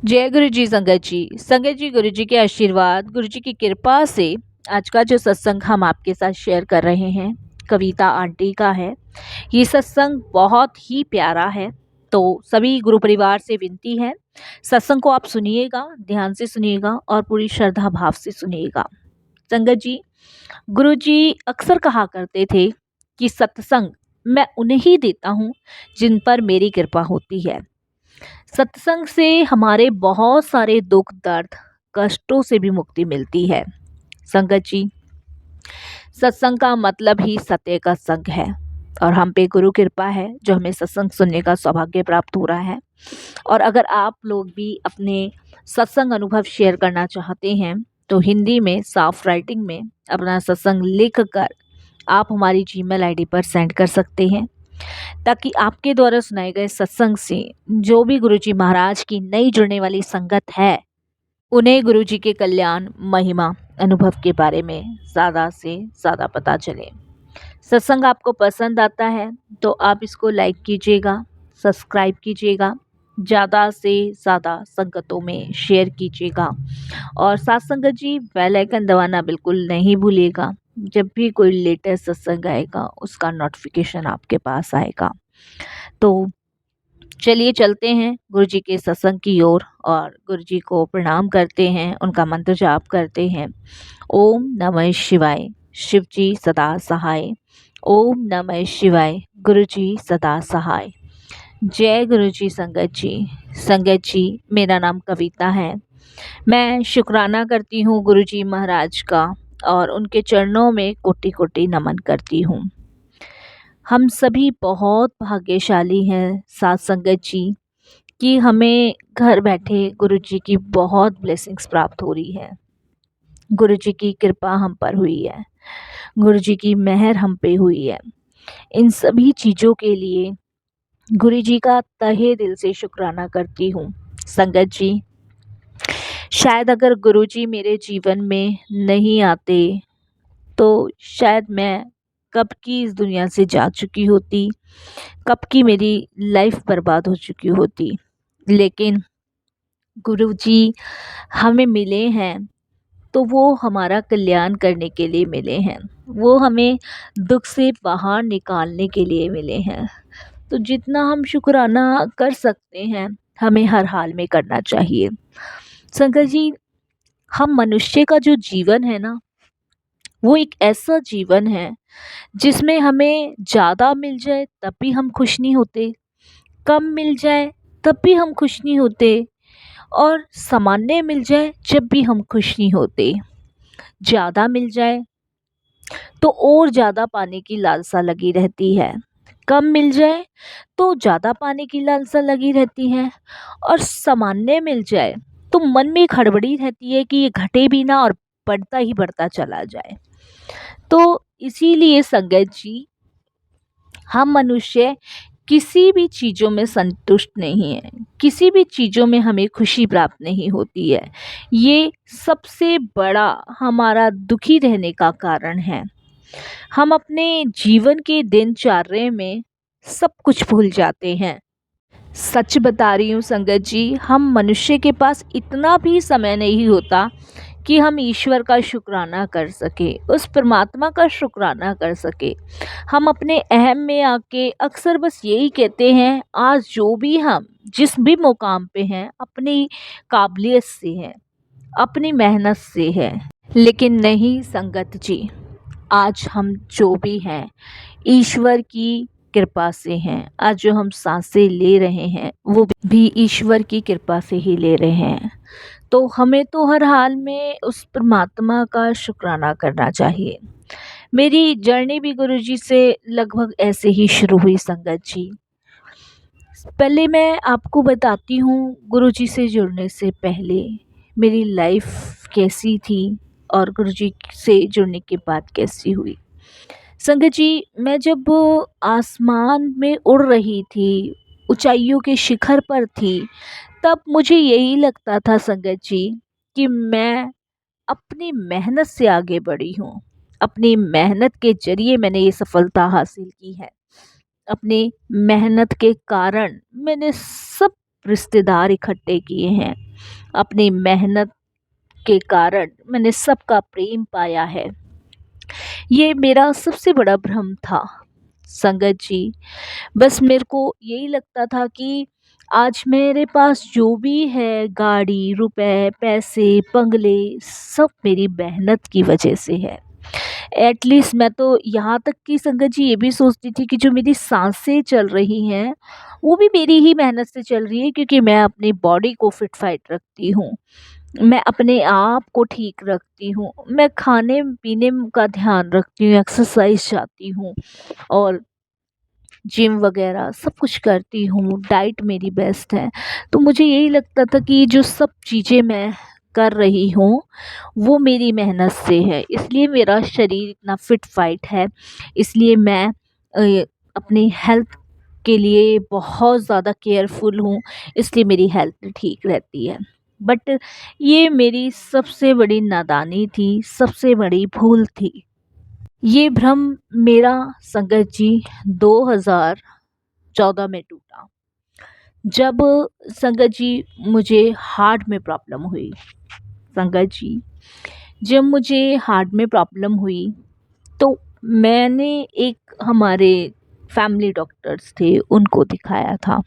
जय गुरु जी संगत जी। संगत जी, गुरु जी के आशीर्वाद, गुरु जी की कृपा से आज का जो सत्संग हम आपके साथ शेयर कर रहे हैं, कविता आंटी का है। ये सत्संग बहुत ही प्यारा है। तो सभी गुरु परिवार से विनती है, सत्संग को आप सुनिएगा, ध्यान से सुनिएगा और पूरी श्रद्धा भाव से सुनिएगा। संगत जी, गुरु जी अक्सर कहा करते थे कि सत्संग मैं उन्हें ही देता हूँ जिन पर मेरी कृपा होती है। सत्संग से हमारे बहुत सारे दुख दर्द कष्टों से भी मुक्ति मिलती है। संगत जी, सत्संग का मतलब ही सत्य का संग है और हम पे गुरु कृपा है जो हमें सत्संग सुनने का सौभाग्य प्राप्त हो रहा है। और अगर आप लोग भी अपने सत्संग अनुभव शेयर करना चाहते हैं तो हिंदी में साफ राइटिंग में अपना सत्संग लिख कर आप हमारी जीमेल आईडी पर सेंड कर सकते हैं, ताकि आपके द्वारा सुनाए गए सत्संग से जो भी गुरुजी महाराज की नई जुड़ने वाली संगत है उन्हें गुरुजी के कल्याण महिमा अनुभव के बारे में ज़्यादा से ज़्यादा पता चले। सत्संग आपको पसंद आता है तो आप इसको लाइक कीजिएगा, सब्सक्राइब कीजिएगा, ज़्यादा से ज़्यादा संगतों में शेयर कीजिएगा और साथ संगत जी बेल आइकन दबाना बिल्कुल नहीं भूलिएगा। जब भी कोई लेटेस्ट सत्संग आएगा उसका नोटिफिकेशन आपके पास आएगा। तो चलिए चलते हैं गुरु जी के सत्संग की ओर और गुरु जी को प्रणाम करते हैं, उनका मंत्र जाप करते हैं। ओम नमः शिवाय, शिव जी सदा सहाय। ओम नमः शिवाय, गुरु जी सदा सहाय। जय गुरु जी संगत जी। संगत जी, मेरा नाम कविता है। मैं शुक्राना करती हूँ गुरु जी महाराज का और उनके चरणों में कोटि कोटि नमन करती हूँ। हम सभी बहुत भाग्यशाली हैं साथ संगत जी कि हमें घर बैठे गुरु जी की बहुत ब्लेसिंग्स प्राप्त हो रही है। गुरु जी की कृपा हम पर हुई है, गुरु जी की मेहर हम पे हुई है। इन सभी चीज़ों के लिए गुरु जी का तहे दिल से शुक्राना करती हूँ। संगत जी, शायद अगर गुरु जी मेरे जीवन में नहीं आते तो शायद मैं कब की इस दुनिया से जा चुकी होती, कब की मेरी लाइफ बर्बाद हो चुकी होती। लेकिन गुरुजी हमें मिले हैं तो वो हमारा कल्याण करने के लिए मिले हैं, वो हमें दुख से बाहर निकालने के लिए मिले हैं। तो जितना हम शुक्राना कर सकते हैं हमें हर हाल में करना चाहिए। शंकर जी, हम मनुष्य का जो जीवन है ना, वो एक ऐसा जीवन है जिसमें हमें ज़्यादा मिल जाए तब भी हम खुश नहीं होते, कम मिल जाए तब भी हम खुश नहीं होते और सामान्य मिल जाए जब भी हम खुश नहीं होते। ज़्यादा मिल जाए तो और ज़्यादा पाने की लालसा लगी रहती है, कम मिल जाए तो ज़्यादा पाने की लालसा लगी रहती है और सामान्य मिल जाए तो मन में एक हड़बड़ी रहती है कि ये घटे भी ना और बढ़ता ही बढ़ता चला जाए। तो इसीलिए संगत जी, हम मनुष्य किसी भी चीज़ों में संतुष्ट नहीं है, किसी भी चीज़ों में हमें खुशी प्राप्त नहीं होती है। ये सबसे बड़ा हमारा दुखी रहने का कारण है। हम अपने जीवन के दिनचर्या में सब कुछ भूल जाते हैं। सच बता रही हूँ संगत जी, हम मनुष्य के पास इतना भी समय नहीं होता कि हम ईश्वर का शुक्राना कर सके, उस परमात्मा का शुक्राना कर सके। हम अपने अहम में आके अक्सर बस यही कहते हैं, आज जो भी हम जिस भी मुकाम पे हैं अपनी काबिलियत से हैं, अपनी मेहनत से है। लेकिन नहीं संगत जी, आज हम जो भी हैं ईश्वर की कृपा से हैं। आज जो हम सांसें ले रहे हैं वो भी ईश्वर की कृपा से ही ले रहे हैं। तो हमें तो हर हाल में उस परमात्मा का शुक्राना करना चाहिए। मेरी जर्नी भी गुरुजी से लगभग ऐसे ही शुरू हुई संगत जी। पहले मैं आपको बताती हूँ गुरुजी से जुड़ने से पहले मेरी लाइफ कैसी थी और गुरुजी से जुड़ने के बाद कैसी हुई। संगत जी, मैं जब आसमान में उड़ रही थी, ऊंचाइयों के शिखर पर थी, तब मुझे यही लगता था संगत जी कि मैं अपनी मेहनत से आगे बढ़ी हूँ। अपनी मेहनत के ज़रिए मैंने ये सफलता हासिल की है। अपनी मेहनत के कारण मैंने सब रिश्तेदार इकट्ठे किए हैं। अपनी मेहनत के कारण मैंने सबका प्रेम पाया है। ये मेरा सबसे बड़ा भ्रम था संगत जी। बस मेरे को यही लगता था कि आज मेरे पास जो भी है, गाड़ी, रुपए, पैसे, बंगले, सब मेरी मेहनत की वजह से है। एटलीस्ट मैं तो यहाँ तक कि संगत जी ये भी सोचती थी कि जो मेरी सांसें चल रही हैं, वो भी मेरी ही मेहनत से चल रही है, क्योंकि मैं अपनी बॉडी को फिट फाइट रखती हूँ। मैं अपने आप को ठीक रखती हूँ, मैं खाने पीने का ध्यान रखती हूँ, एक्सरसाइज जाती हूँ और जिम वगैरह सब कुछ करती हूँ, डाइट मेरी बेस्ट है। तो मुझे यही लगता था कि जो सब चीज़ें मैं कर रही हूँ वो मेरी मेहनत से है, इसलिए मेरा शरीर इतना फिट फाइट है। इसलिए मैं अपनी हेल्थ के लिए बहुत ज़्यादा केयरफुल हूँ, इसलिए मेरी हेल्थ ठीक रहती है। बट ये मेरी सबसे बड़ी नादानी थी, सबसे बड़ी भूल थी। ये भ्रम मेरा संगत जी 2014 में टूटा, जब संगत जी मुझे हार्ट में प्रॉब्लम हुई। संगत जी, जब मुझे हार्ट में प्रॉब्लम हुई तो मैंने एक हमारे फैमिली डॉक्टर्स थे उनको दिखाया था।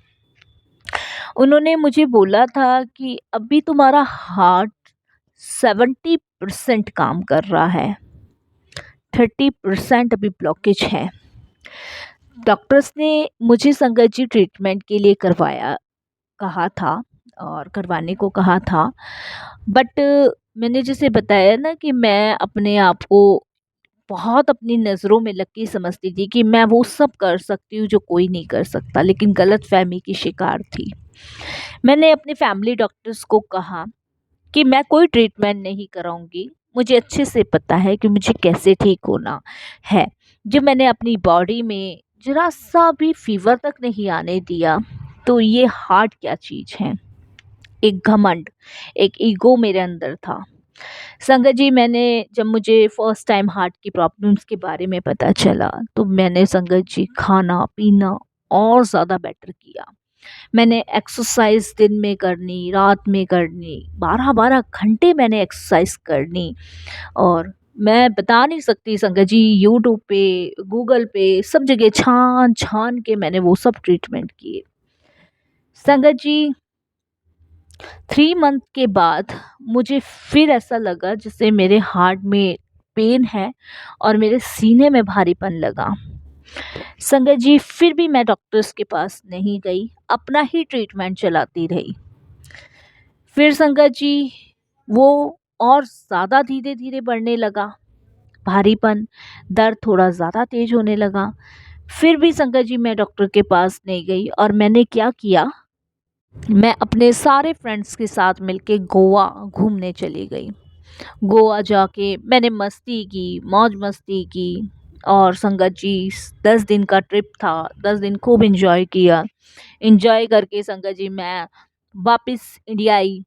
उन्होंने मुझे बोला था कि अभी तुम्हारा हार्ट 70% काम कर रहा है, 30% अभी ब्लॉकेज है। डॉक्टर्स ने मुझे संगत जी ट्रीटमेंट के लिए करवाया कहा था और करवाने को कहा था। बट मैंने जैसे बताया ना कि मैं अपने आप को बहुत अपनी नज़रों में लकी समझती थी कि मैं वो सब कर सकती हूँ जो कोई नहीं कर सकता, लेकिन गलतफहमी की शिकार थी। मैंने अपने फैमिली डॉक्टर्स को कहा कि मैं कोई ट्रीटमेंट नहीं कराऊंगी, मुझे अच्छे से पता है कि मुझे कैसे ठीक होना है। जब मैंने अपनी बॉडी में जरा सा भी फीवर तक नहीं आने दिया, तो ये हार्ट क्या चीज़ है। एक घमंड, एक ईगो मेरे अंदर था। संगत जी, मैंने जब मुझे फर्स्ट टाइम हार्ट की प्रॉब्लम्स के बारे में पता चला तो मैंने संगत जी खाना पीना और ज़्यादा बेटर किया। मैंने एक्सरसाइज दिन में करनी, रात में करनी, 12-12 घंटे मैंने एक्सरसाइज करनी। और मैं बता नहीं सकती संगत जी, यूट्यूब पे, गूगल पे, सब जगह छान छान के मैंने वो सब ट्रीटमेंट किए। संगत जी, 3 मंथ के बाद मुझे फिर ऐसा लगा जैसे मेरे हार्ट में पेन है और मेरे सीने में भारीपन लगा। संगत जी, फिर भी मैं डॉक्टर्स के पास नहीं गई, अपना ही ट्रीटमेंट चलाती रही। फिर संगत जी वो और ज़्यादा धीरे धीरे बढ़ने लगा, भारीपन, दर्द थोड़ा ज़्यादा तेज होने लगा। फिर भी संगत जी मैं डॉक्टर के पास नहीं गई और मैंने क्या किया, मैं अपने सारे फ्रेंड्स के साथ मिलके गोवा घूमने चली गई। गोवा जाके मैंने मस्ती की, मौज मस्ती की। और संगत जी 10 दिन का ट्रिप था, 10 दिन खूब इंजॉय किया। इंजॉय करके संगत जी मैं वापस इंडिया आई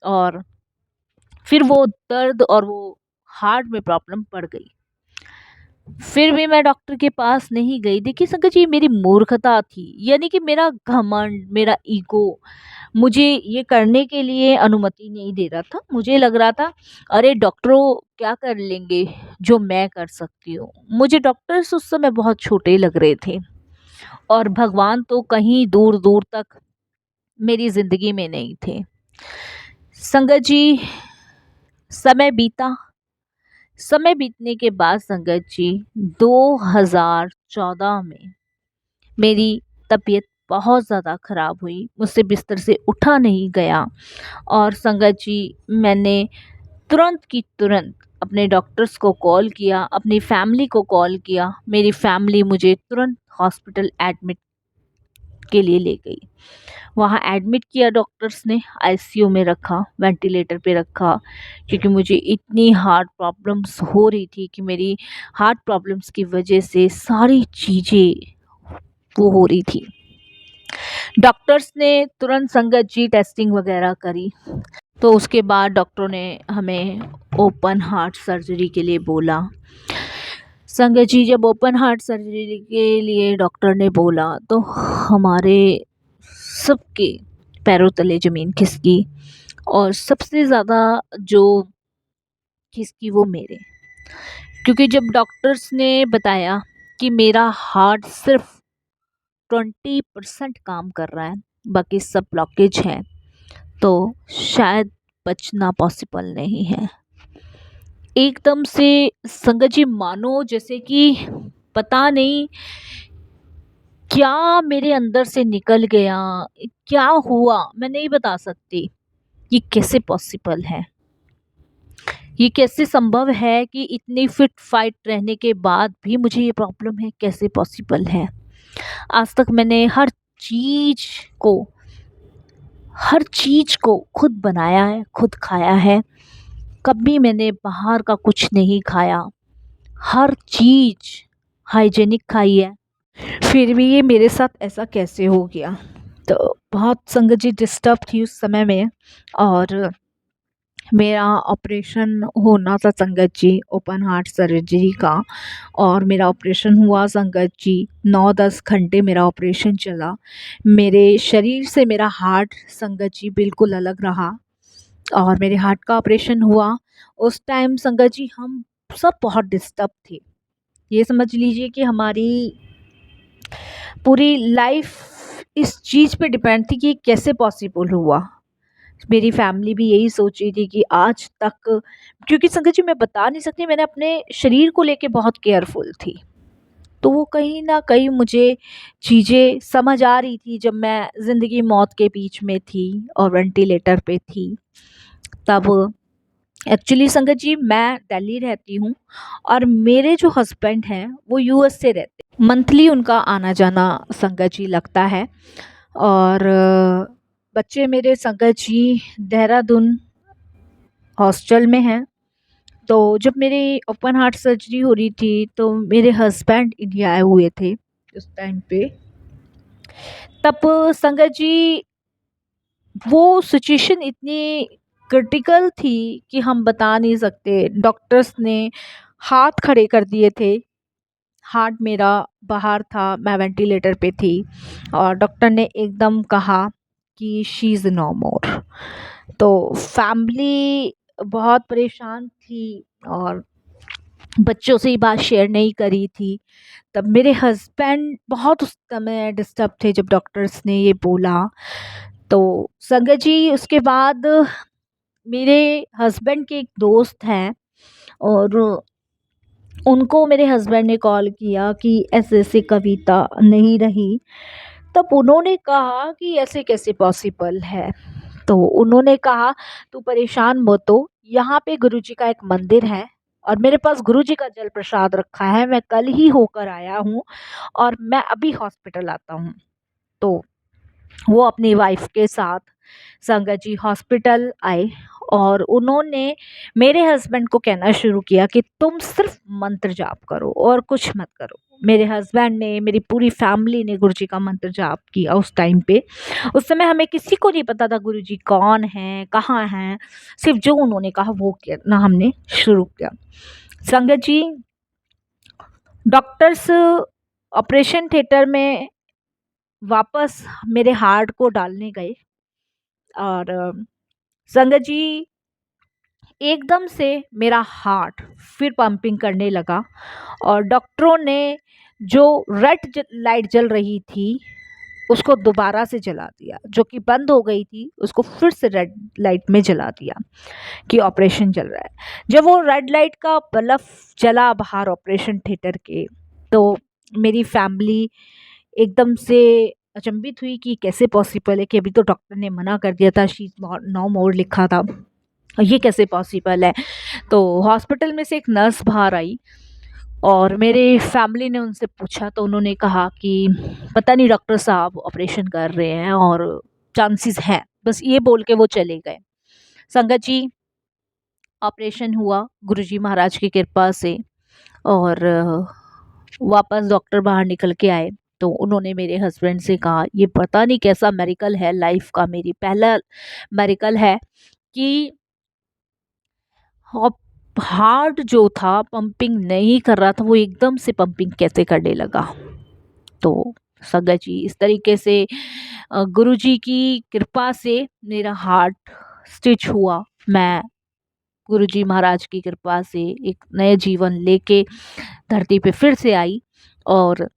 और फिर वो दर्द और वो हार्ट में प्रॉब्लम पड़ गई। फिर भी मैं डॉक्टर के पास नहीं गई। देखिए संगत जी, ये मेरी मूर्खता थी, यानी कि मेरा घमंड, मेरा ईगो मुझे ये करने के लिए अनुमति नहीं दे रहा था। मुझे लग रहा था अरे डॉक्टरों क्या कर लेंगे जो मैं कर सकती हूँ। मुझे डॉक्टर्स उस समय बहुत छोटे लग रहे थे और भगवान तो कहीं दूर दूर तक मेरी ज़िंदगी में नहीं थे। संगत जी, समय बीता। समय बीतने के बाद संगत जी 2014 में मेरी तबीयत बहुत ज़्यादा ख़राब हुई, मुझसे बिस्तर से उठा नहीं गया। और संगत जी मैंने तुरंत की तुरंत अपने डॉक्टर्स को कॉल किया, अपनी फैमिली को कॉल किया। मेरी फैमिली मुझे तुरंत हॉस्पिटल एडमिट के लिए ले गई। वहाँ एडमिट किया डॉक्टर्स ने, आईसीयू में रखा, वेंटिलेटर पे रखा, क्योंकि मुझे इतनी हार्ट प्रॉब्लम्स हो रही थी कि मेरी हार्ट प्रॉब्लम्स की वजह से सारी चीज़ें वो हो रही थी। डॉक्टर्स ने तुरंत संगत जी टेस्टिंग वगैरह करी, तो उसके बाद डॉक्टरों ने हमें ओपन हार्ट सर्जरी के लिए बोला। संगत जी, जब ओपन हार्ट सर्जरी के लिए डॉक्टर ने बोला तो हमारे सबके पैरों तले ज़मीन खिसकी और सबसे ज़्यादा जो खिसकी वो मेरे, क्योंकि जब डॉक्टर्स ने बताया कि मेरा हार्ट सिर्फ 20% काम कर रहा है, बाकी सब ब्लॉकेज है, तो शायद बचना पॉसिबल नहीं है। एकदम से संगत जी मानो जैसे कि पता नहीं क्या मेरे अंदर से निकल गया, क्या हुआ मैं नहीं बता सकती। ये कैसे पॉसिबल है, ये कैसे संभव है कि इतनी फिट फाइट रहने के बाद भी मुझे ये प्रॉब्लम है, कैसे पॉसिबल है। आज तक मैंने चीज को हर चीज को खुद बनाया है, खुद खाया है, कभी मैंने बाहर का कुछ नहीं खाया, हर चीज हाइजेनिक खाई है, फिर भी ये मेरे साथ ऐसा कैसे हो गया। तो बहुत संगत जी डिस्टर्ब थी उस समय में। और मेरा ऑपरेशन होना था संगत जी, ओपन हार्ट सर्जरी का। और मेरा ऑपरेशन हुआ संगत जी, 9-10 घंटे मेरा ऑपरेशन चला। मेरे शरीर से मेरा हार्ट संगत जी बिल्कुल अलग रहा और मेरे हार्ट का ऑपरेशन हुआ। उस टाइम संगत जी हम सब बहुत डिस्टर्ब थे। ये समझ लीजिए कि हमारी पूरी लाइफ इस चीज़ पे डिपेंड थी कि कैसे पॉसिबल हुआ। मेरी फैमिली भी यही सोच रही थी कि आज तक, क्योंकि संगत जी मैं बता नहीं सकती, मैंने अपने शरीर को लेके बहुत केयरफुल थी। तो वो कहीं न कहीं मुझे चीज़ें समझ आ रही थी जब मैं ज़िंदगी मौत के बीच में थी और वेंटिलेटर पे थी। तब एक्चुअली संगत जी मैं दिल्ली रहती हूँ और मेरे जो हस्बैंड हैं वो यूएस से रहते हैं। मंथली उनका आना जाना संगत जी लगता है। और बच्चे मेरे संगत जी देहरादून हॉस्टल में हैं। तो जब मेरी ओपन हार्ट सर्जरी हो रही थी तो मेरे हस्बैंड इंडिया आए हुए थे उस टाइम पे। तब संगत जी वो सिचुएशन इतनी क्रिटिकल थी कि हम बता नहीं सकते। डॉक्टर्स ने हाथ खड़े कर दिए थे, हार्ट मेरा बाहर था, मैं वेंटिलेटर पे थी और डॉक्टर ने एकदम कहा कि शी इज़ नो मोर। तो फैमिली बहुत परेशान थी और बच्चों से ये बात शेयर नहीं करी थी। तब मेरे हस्बैंड बहुत उस समय डिस्टर्ब थे जब डॉक्टर्स ने ये बोला। तो संगत जी उसके बाद मेरे हस्बैंड के एक दोस्त हैं और उनको मेरे हस्बैंड ने कॉल किया कि ऐसे-ऐसे कविता नहीं रही। तब उन्होंने कहा कि ऐसे कैसे पॉसिबल है? तो उन्होंने कहा तू परेशान मत हो, यहाँ पे गुरुजी का एक मंदिर है और मेरे पास गुरुजी का जल प्रसाद रखा है, मैं कल ही होकर आया हूँ और मैं अभी हॉस्पिटल आता हूँ। तो वो अपनी वाइफ के साथ संगत जी हॉस्पिटल आए और उन्होंने मेरे हस्बैंड को कहना शुरू किया कि तुम सिर्फ मंत्र जाप करो और कुछ मत करो। मेरे हस्बैंड ने, मेरी पूरी फैमिली ने गुरुजी का मंत्र जाप किया उस टाइम पे। उस समय हमें किसी को नहीं पता था गुरुजी कौन हैं, कहाँ हैं, सिर्फ जो उन्होंने कहा वो करना हमने शुरू किया। संगत जी डॉक्टर्स ऑपरेशन थिएटर में वापस मेरे हार्ट को डालने गए और संगत जी एकदम से मेरा हार्ट फिर पंपिंग करने लगा और डॉक्टरों ने जो लाइट जल रही थी उसको दोबारा से जला दिया, जो कि बंद हो गई थी उसको फिर से रेड लाइट में जला दिया कि ऑपरेशन चल रहा है। जब वो रेड लाइट का बल्ब जला बाहर ऑपरेशन थिएटर के, तो मेरी फैमिली एकदम से अचंभित हुई कि कैसे पॉसिबल है कि अभी तो डॉक्टर ने मना कर दिया था, शी नो मोर लिखा था, ये कैसे पॉसिबल है। तो हॉस्पिटल में से एक नर्स बाहर आई और मेरे फैमिली ने उनसे पूछा तो उन्होंने कहा कि पता नहीं डॉक्टर साहब ऑपरेशन कर रहे हैं और चांसेस हैं, बस ये बोल के वो चले गए। संगत जी ऑपरेशन हुआ गुरुजी महाराज की कृपा से और वापस डॉक्टर बाहर निकल के आए। तो उन्होंने मेरे हस्बैंड से कहा ये पता नहीं कैसा मेरिकल है लाइफ का, मेरी पहला मेरिकल है कि हार्ट जो था पंपिंग नहीं कर रहा था वो एकदम से पंपिंग कैसे करने लगा। तो संगत जी इस तरीके से गुरुजी की कृपा से मेरा हार्ट स्टिच हुआ। मैं गुरुजी महाराज की कृपा से एक नए जीवन लेके धरती पे फिर से आई। और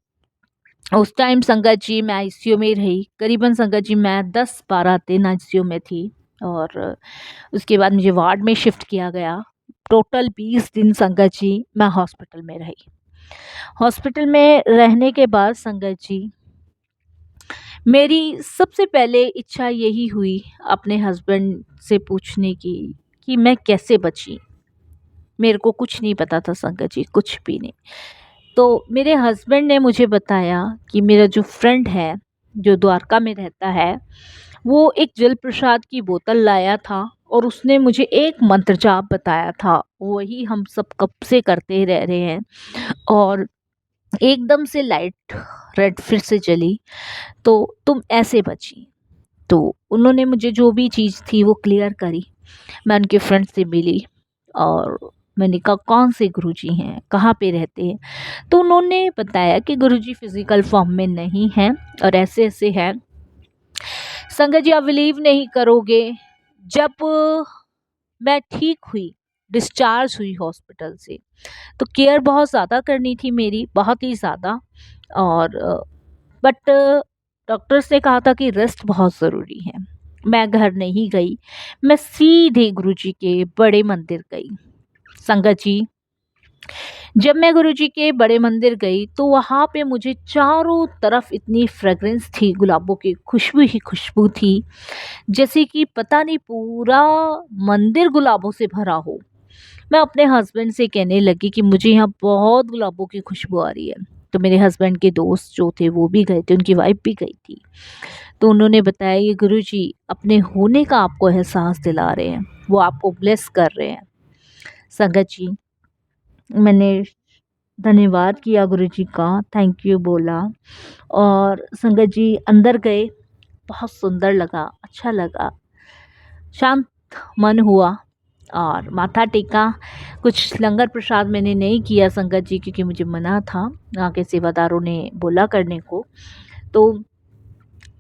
उस टाइम संगत जी मैं आईसीयू में रही, करीबन संगत जी मैं 10-12 दिन आईसीयू में थी। और उसके बाद मुझे वार्ड में शिफ्ट किया गया। टोटल 20 दिन संगत जी मैं हॉस्पिटल में रही। हॉस्पिटल में रहने के बाद संगत जी मेरी सबसे पहले इच्छा यही हुई अपने हस्बैंड से पूछने की कि मैं कैसे बची। मेरे को कुछ नहीं पता था संगत जी, कुछ भी नहीं। तो मेरे हस्बैंड ने मुझे बताया कि मेरा जो फ्रेंड है, जो द्वारका में रहता है, वो एक जल प्रसाद की बोतल लाया था और उसने मुझे एक मंत्र जाप बताया था। वही हम सब कब से करते रह रहे हैं। और एकदम से लाइट रेड फिर से जली, तो तुम ऐसे बची। तो उन्होंने मुझे जो भी चीज़ थी वो क्लियर करी। मैं उनके फ्रेंड से मिली और मैंने कहा कौन से गुरुजी हैं, कहाँ पे रहते हैं। तो उन्होंने बताया कि गुरुजी फिजिकल फॉर्म में नहीं हैं और ऐसे ऐसे हैं। संगत जी आप बिलीव नहीं करोगे, जब मैं ठीक हुई, डिस्चार्ज हुई हॉस्पिटल से, तो केयर बहुत ज़्यादा करनी थी मेरी, बहुत ही ज़्यादा। और बट डॉक्टर्स ने कहा था कि रेस्ट बहुत ज़रूरी है। मैं घर नहीं गई, मैं सीधे गुरुजी के बड़े मंदिर गई। संगत जी जब मैं गुरुजी के बड़े मंदिर गई तो वहाँ पे मुझे चारों तरफ इतनी फ्रेग्रेंस थी, गुलाबों की खुशबू ही खुशबू थी, जैसे कि पता नहीं पूरा मंदिर गुलाबों से भरा हो। मैं अपने हस्बैंड से कहने लगी कि मुझे यहाँ बहुत गुलाबों की खुशबू आ रही है। तो मेरे हस्बैंड के दोस्त जो थे वो भी गए थे, उनकी वाइफ भी गई थी। तो उन्होंने बताया ये गुरुजी अपने होने का आपको एहसास दिला रहे हैं, वो आपको ब्लेस कर रहे हैं। संगत जी मैंने धन्यवाद किया गुरुजी का, थैंक यू बोला। और संगत जी अंदर गए, बहुत सुंदर लगा, अच्छा लगा, शांत मन हुआ और माथा टेका। कुछ लंगर प्रसाद मैंने नहीं किया संगत जी, क्योंकि मुझे मना था, वहाँ के सेवादारों ने बोला करने को। तो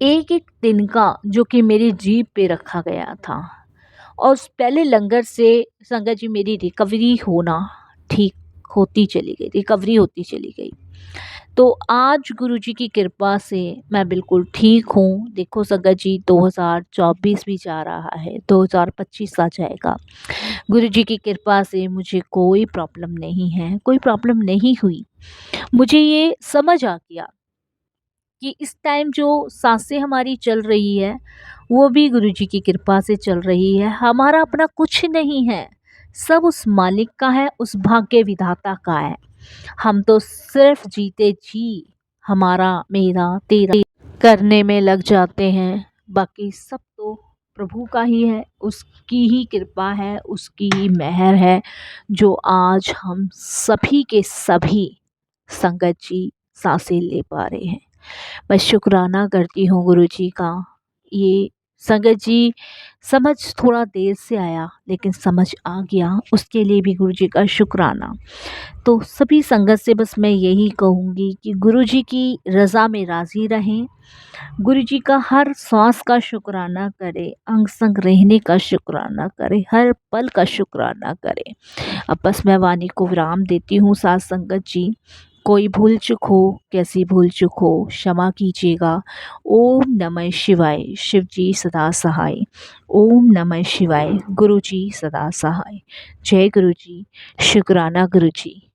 एक एक दिन का जो कि मेरी जीभ पे रखा गया था, और उस पहले लंगर से संगत जी मेरी रिकवरी होना ठीक होती चली गई, रिकवरी होती चली गई। तो आज गुरुजी की कृपा से मैं बिल्कुल ठीक हूँ। देखो संगत जी 2024 भी जा रहा है, 2025 आ जाएगा। गुरुजी की कृपा से मुझे कोई प्रॉब्लम नहीं है, कोई प्रॉब्लम नहीं हुई। मुझे ये समझ आ गया कि इस टाइम जो सांसें हमारी चल रही है वो भी गुरुजी की कृपा से चल रही है। हमारा अपना कुछ नहीं है, सब उस मालिक का है, उस भाग्य विधाता का है। हम तो सिर्फ जीते जी हमारा मेरा तेरा करने में लग जाते हैं, बाकी सब तो प्रभु का ही है, उसकी ही कृपा है, उसकी ही मेहर है, जो आज हम सभी के सभी संगत जी सांसें ले पा रहे हैं। मैं शुक्राना करती हूँ गुरुजी का। ये संगत जी समझ थोड़ा देर से आया, लेकिन समझ आ गया, उसके लिए भी गुरुजी का शुक्राना। तो सभी संगत से बस मैं यही कहूँगी कि गुरुजी की रज़ा में राज़ी रहें, गुरुजी का हर सांस का शुक्राना करें, अंग संग रहने का शुक्राना करें, हर पल का शुक्राना करें। अब बस मैं वाणी को विराम देती हूँ। साथ संगत जी कोई भूल चूक हो, कैसी भूल चूक हो, क्षमा कीजिएगा। ओम नमः शिवाय, शिव जी सदा सहाय। ओम नमः शिवाय, गुरु जी सदा सहाय। जय गुरु जी, शुक्राना गुरु जी।